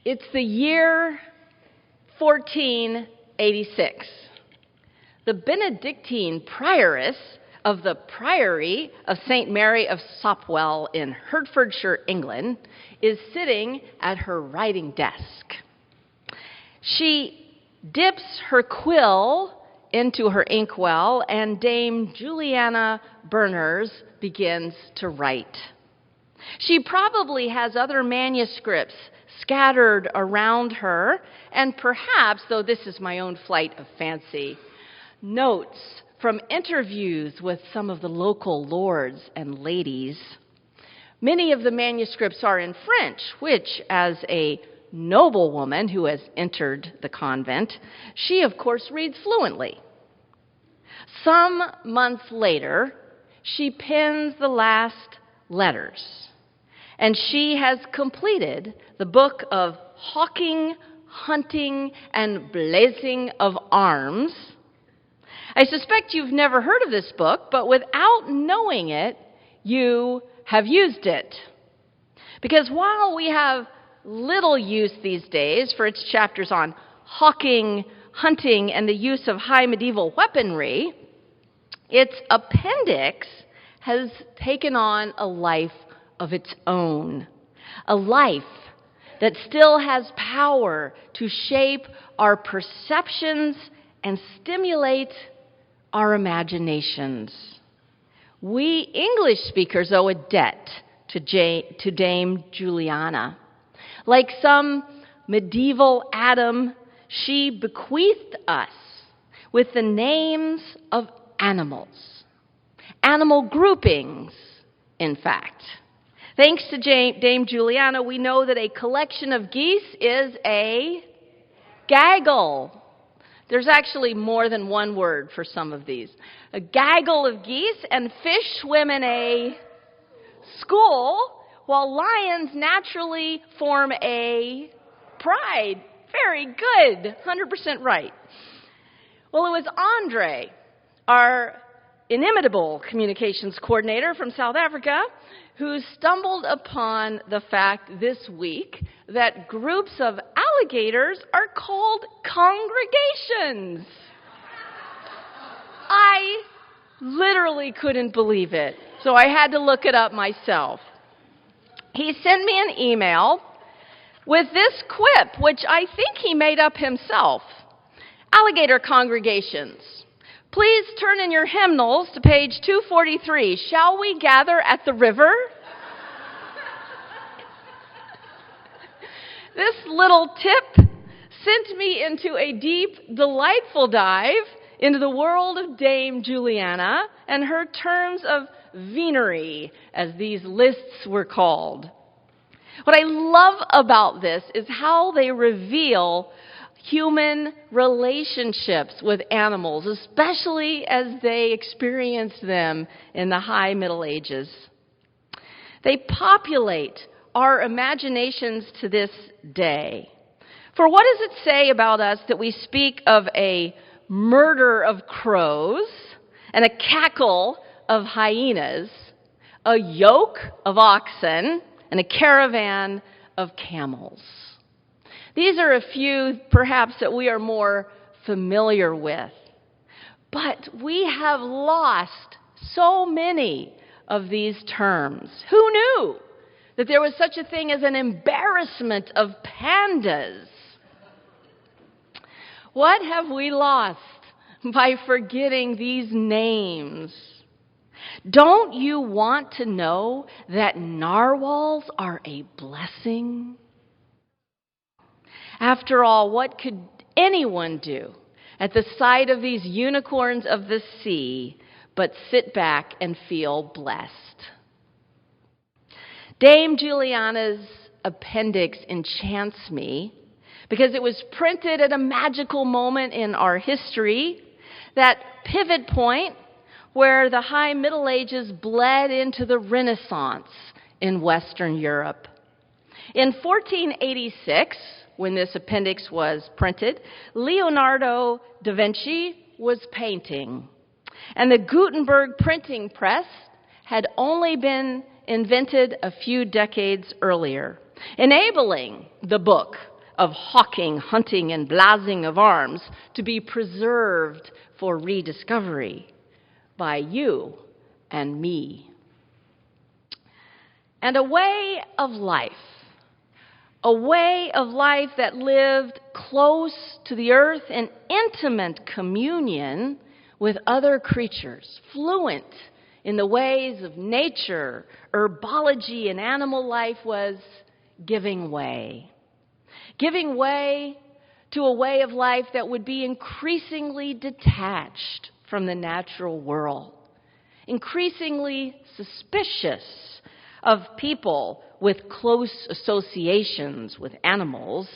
It's the year 1486. The Benedictine prioress of the Priory of St. Mary of Sopwell in Hertfordshire, England, is sitting at her writing desk. She dips her quill into her inkwell, and Dame Juliana Berners begins to write. She probably has other manuscripts scattered around her, and perhaps, though this is my own flight of fancy, notes from interviews with some of the local lords and ladies. Many of the manuscripts are in French, which, as a noblewoman who has entered the convent, she, of course, reads fluently. Some months later, she pens the last letters, and she has completed the book of hawking, hunting, and blazing of arms. I suspect you've never heard of this book, but without knowing it, you have used it. Because while we have little use these days for its chapters on hawking, hunting, and the use of high medieval weaponry, its appendix has taken on a life of its own, a life that still has power to shape our perceptions and stimulate our imaginations. We English speakers owe a debt to Dame Juliana. Like some medieval Adam, she bequeathed us with the names of animals, animal groupings, in fact. Thanks to Dame Juliana, we know that a collection of geese is a gaggle. There's actually more than one word for some of these. A gaggle of geese, and fish swim in a school, while lions naturally form a pride. Very good. 100% right. Well, it was Andre, our inimitable communications coordinator from South Africa, who stumbled upon the fact this week that groups of alligators are called congregations. I literally couldn't believe it, so I had to look it up myself. He sent me an email with this quip, which I think he made up himself. Alligator congregations, please turn in your hymnals to page 243. Shall we gather at the river? This little tip sent me into a deep, delightful dive into the world of Dame Juliana and her terms of venery, as these lists were called. What I love about this is how they reveal human relationships with animals, especially as they experienced them in the High Middle Ages. They populate our imaginations to this day. For what does it say about us that we speak of a murder of crows and a cackle of hyenas, a yoke of oxen, and a caravan of camels? These are a few, perhaps, that we are more familiar with. But we have lost so many of these terms. Who knew that there was such a thing as an embarrassment of pandas? What have we lost by forgetting these names? Don't you want to know that narwhals are a blessing? After all, what could anyone do at the sight of these unicorns of the sea but sit back and feel blessed? Dame Juliana's appendix enchants me because it was printed at a magical moment in our history, that pivot point where the High Middle Ages bled into the Renaissance in Western Europe. In 1486, when this appendix was printed, Leonardo da Vinci was painting, and the Gutenberg printing press had only been invented a few decades earlier, enabling the book of hawking, hunting, and blazing of arms to be preserved for rediscovery by you and me. And a way of life that lived close to the earth in intimate communion with other creatures, fluent in the ways of nature, herbology, and animal life, was giving way. Giving way to a way of life that would be increasingly detached from the natural world, increasingly suspicious of people with close associations with animals,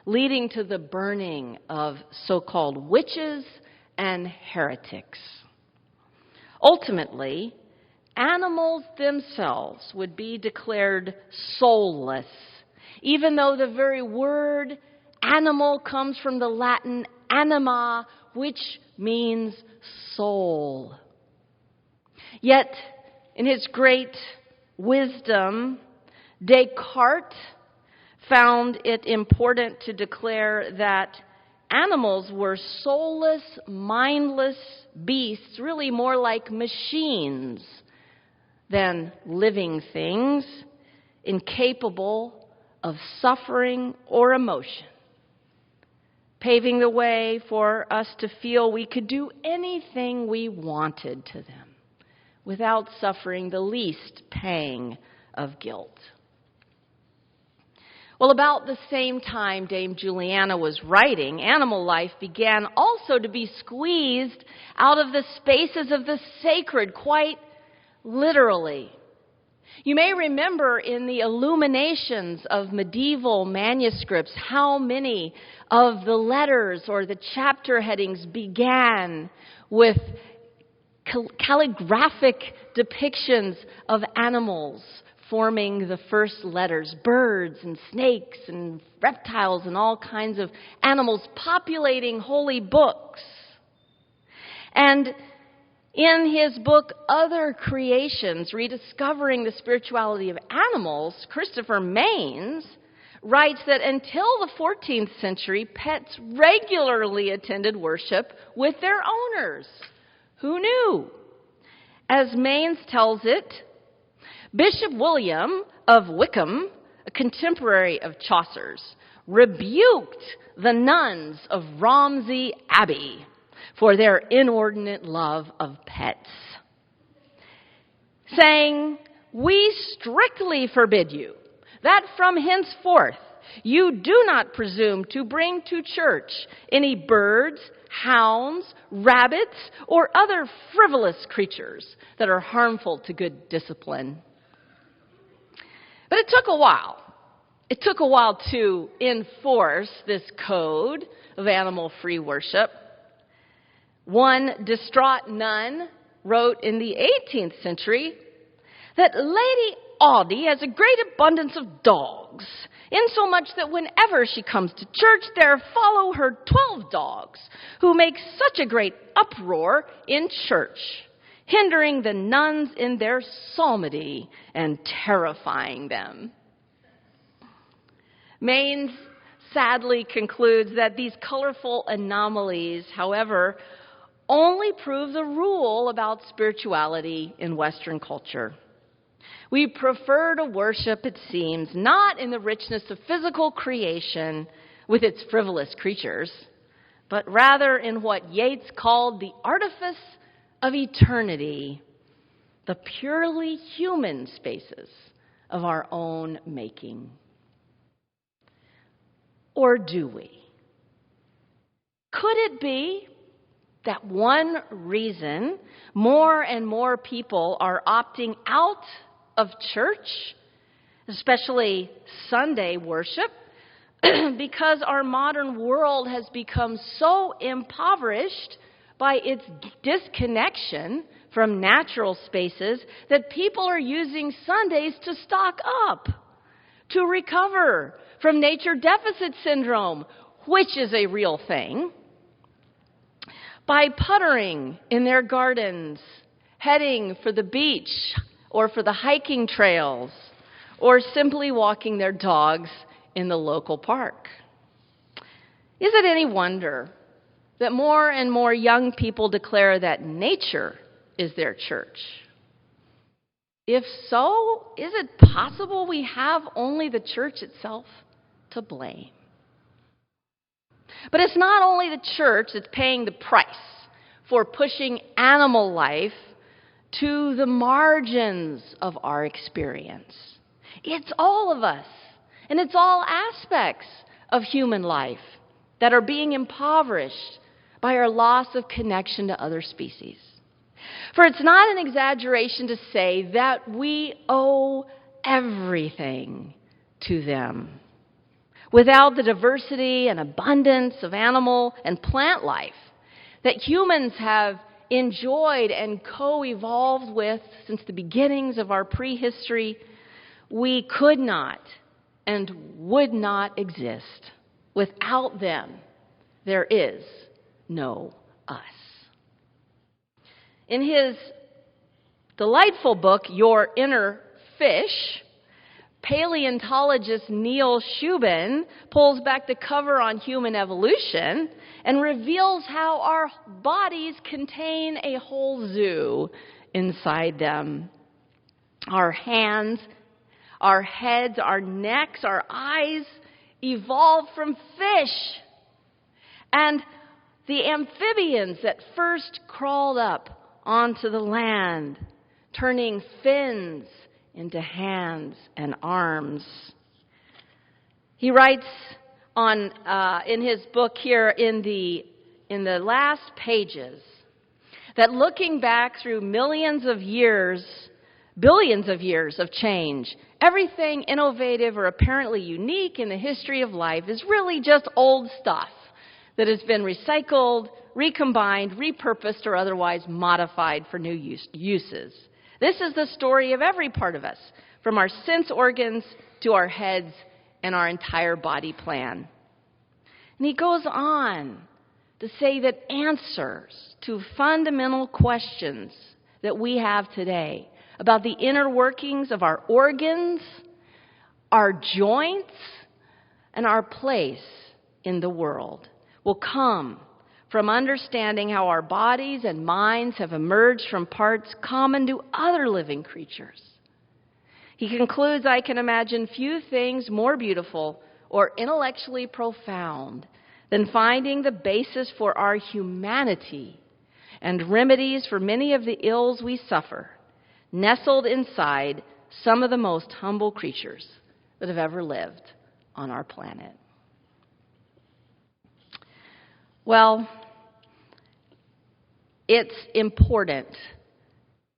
leading to the burning of so-called witches and heretics. Ultimately, animals themselves would be declared soulless, even though the very word animal comes from the Latin anima, which means soul. Yet, in his great wisdom, Descartes found it important to declare that animals were soulless, mindless beasts, really more like machines than living things, incapable of suffering or emotion, paving the way for us to feel we could do anything we wanted to them without suffering the least pang of guilt. Well, about the same time Dame Juliana was writing, animal life began also to be squeezed out of the spaces of the sacred, quite literally. You may remember in the illuminations of medieval manuscripts how many of the letters or the chapter headings began with calligraphic depictions of animals forming the first letters, birds and snakes and reptiles and all kinds of animals populating holy books. And in his book, Other Creations, Rediscovering the Spirituality of Animals, Christopher Maines writes that until the 14th century, pets regularly attended worship with their owners. Who knew? As Maines tells it, Bishop William of Wykeham, a contemporary of Chaucer's, rebuked the nuns of Romsey Abbey for their inordinate love of pets, saying, "We strictly forbid you that from henceforth you do not presume to bring to church any birds, hounds, rabbits, or other frivolous creatures that are harmful to good discipline." But it took a while. It took a while to enforce this code of animal-free worship. One distraught nun wrote in the 18th century that Lady Audie has a great abundance of dogs, insomuch that whenever she comes to church, there follow her 12 dogs, who make such a great uproar in church, hindering the nuns in their psalmody and terrifying them. Maines sadly concludes that these colorful anomalies, however, only prove the rule about spirituality in Western culture. We prefer to worship, it seems, not in the richness of physical creation with its frivolous creatures, but rather in what Yeats called the artifice of eternity, the purely human spaces of our own making. Or do we? Could it be that one reason more and more people are opting out of church, especially Sunday worship, because our modern world has become so impoverished by its disconnection from natural spaces that people are using Sundays to stock up, to recover from nature deficit syndrome, which is a real thing, by puttering in their gardens, heading for the beach or for the hiking trails, or simply walking their dogs in the local park. Is it any wonder that more and more young people declare that nature is their church? If so, is it possible we have only the church itself to blame? But it's not only the church that's paying the price for pushing animal life to the margins of our experience. It's all of us, and it's all aspects of human life that are being impoverished by our loss of connection to other species. For it's not an exaggeration to say that we owe everything to them. Without the diversity and abundance of animal and plant life that humans have enjoyed and co-evolved with since the beginnings of our prehistory, we could not and would not exist. Without them, there is no us. In his delightful book, Your Inner Fish, paleontologist Neil Shubin pulls back the cover on human evolution and reveals how our bodies contain a whole zoo inside them. Our hands, our heads, our necks, our eyes evolved from fish. And the amphibians that first crawled up onto the land, turning fins into hands and arms. He writes in his book here in the last pages that looking back through billions of years of change, everything innovative or apparently unique in the history of life is really just old stuff that has been recycled, recombined, repurposed, or otherwise modified for new uses. This is the story of every part of us, from our sense organs to our heads and our entire body plan. And he goes on to say that answers to fundamental questions that we have today about the inner workings of our organs, our joints, and our place in the world will come from understanding how our bodies and minds have emerged from parts common to other living creatures. He concludes, I can imagine few things more beautiful or intellectually profound than finding the basis for our humanity and remedies for many of the ills we suffer, nestled inside some of the most humble creatures that have ever lived on our planet. Well, it's important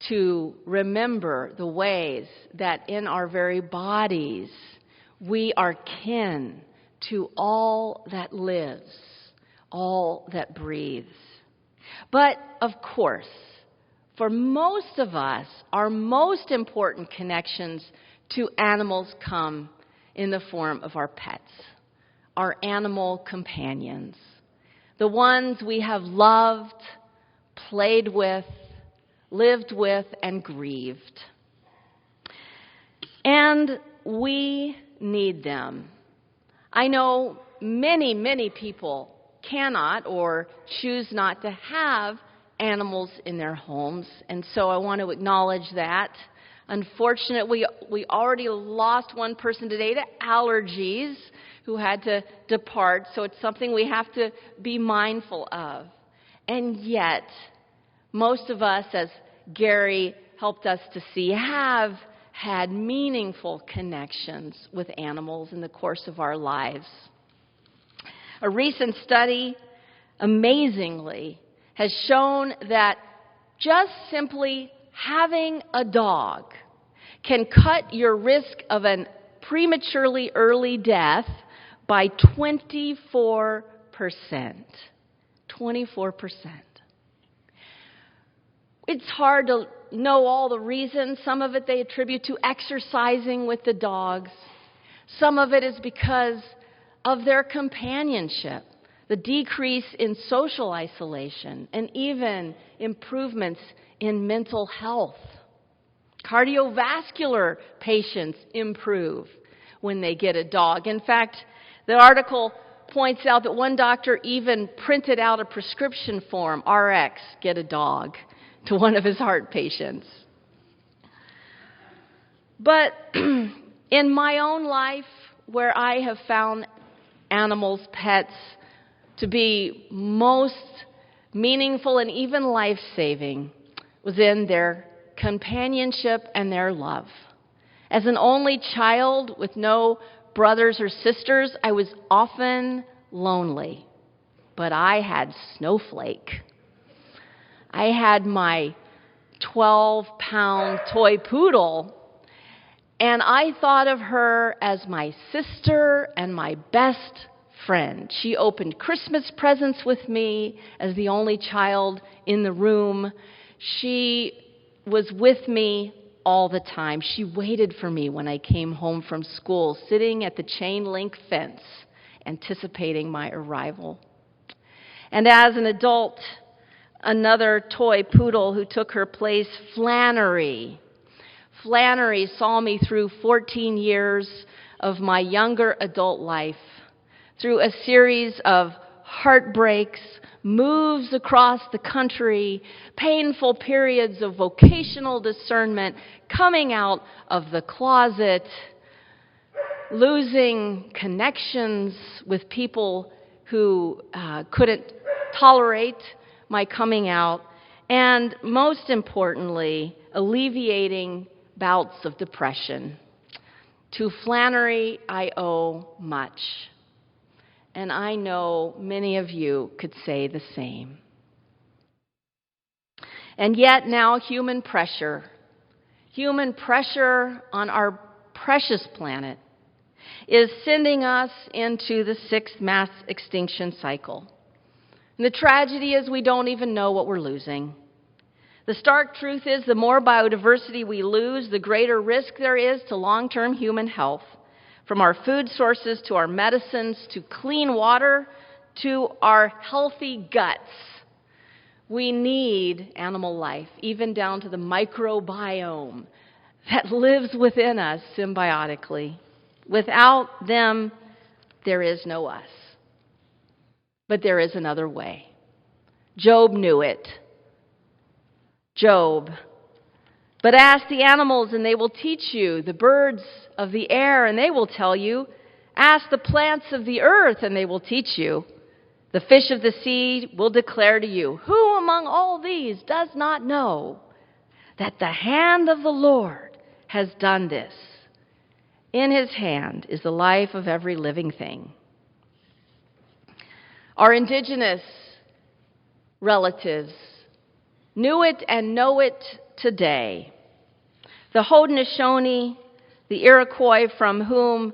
to remember the ways that in our very bodies we are kin to all that lives, all that breathes. But, of course, for most of us, our most important connections to animals come in the form of our pets, our animal companions, the ones we have loved, played with, lived with, and grieved. And we need them. I know many, many people cannot or choose not to have animals in their homes, and so I want to acknowledge that. Unfortunately, we already lost one person today to allergies who had to depart, so it's something we have to be mindful of. And yet, most of us, as Gary helped us to see, have had meaningful connections with animals in the course of our lives. A recent study, amazingly, has shown that just simply having a dog can cut your risk of a prematurely early death by 24%. 24%. It's hard to know all the reasons. Some of it they attribute to exercising with the dogs. Some of it is because of their companionship, the decrease in social isolation, and even improvements in mental health. Cardiovascular patients improve when they get a dog. In fact, the article points out that one doctor even printed out a prescription form, RX, get a dog, to one of his heart patients. But in my own life, where I have found animals, pets, to be most meaningful and even life-saving, was in their companionship and their love. As an only child with no brothers or sisters, I was often lonely. But I had Snowflake. I had my 12-pound toy poodle, and I thought of her as my sister and my best friend. She opened Christmas presents with me as the only child in the room. She was with me all the time. She waited for me when I came home from school, sitting at the chain link fence, anticipating my arrival. And as an adult, another toy poodle who took her place, Flannery. Flannery saw me through 14 years of my younger adult life, through a series of heartbreaks, moves across the country, painful periods of vocational discernment, coming out of the closet, losing connections with people who couldn't tolerate my coming out, and most importantly, alleviating bouts of depression. To Flannery, I owe much. And I know many of you could say the same. And yet now human pressure on our precious planet, is sending us into the 6th mass extinction cycle. And the tragedy is we don't even know what we're losing. The stark truth is the more biodiversity we lose, the greater risk there is to long-term human health. From our food sources to our medicines to clean water to our healthy guts. We need animal life, even down to the microbiome that lives within us symbiotically. Without them, there is no us. But there is another way. Job knew it. Job. But ask the animals, and they will teach you. The birds of the air, and they will tell you. Ask the plants of the earth, and they will teach you. The fish of the sea will declare to you. Who among all these does not know that the hand of the Lord has done this? In his hand is the life of every living thing. Our indigenous relatives knew it and know it today. The Haudenosaunee, the Iroquois, from whom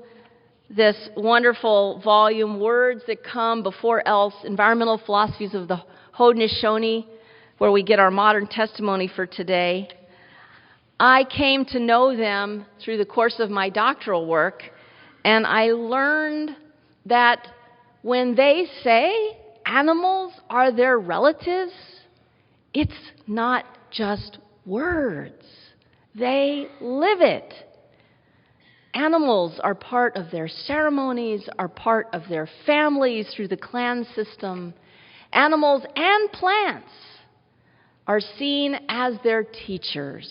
this wonderful volume, Words That Come Before Else, Environmental Philosophies of the Haudenosaunee, where we get our modern testimony for today. I came to know them through the course of my doctoral work, and I learned that when they say animals are their relatives, it's not just words. They live it. Animals are part of their ceremonies, are part of their families through the clan system. Animals and plants are seen as their teachers.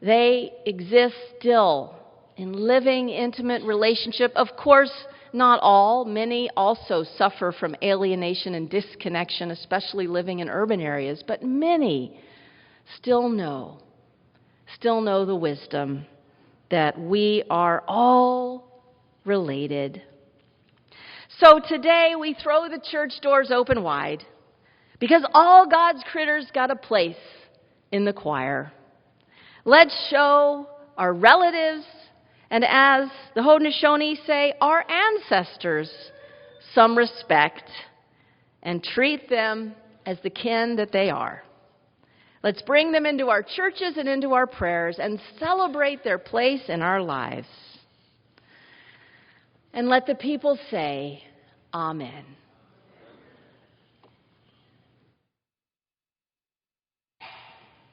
They exist still in living, intimate relationship. Of course, not all. Many also suffer from alienation and disconnection, especially living in urban areas. But many still know the wisdom that we are all related. So today we throw the church doors open wide because all God's critters got a place in the choir. Let's show our relatives, and as the Haudenosaunee say, our ancestors, some respect and treat them as the kin that they are. Let's bring them into our churches and into our prayers and celebrate their place in our lives. And let the people say, Amen.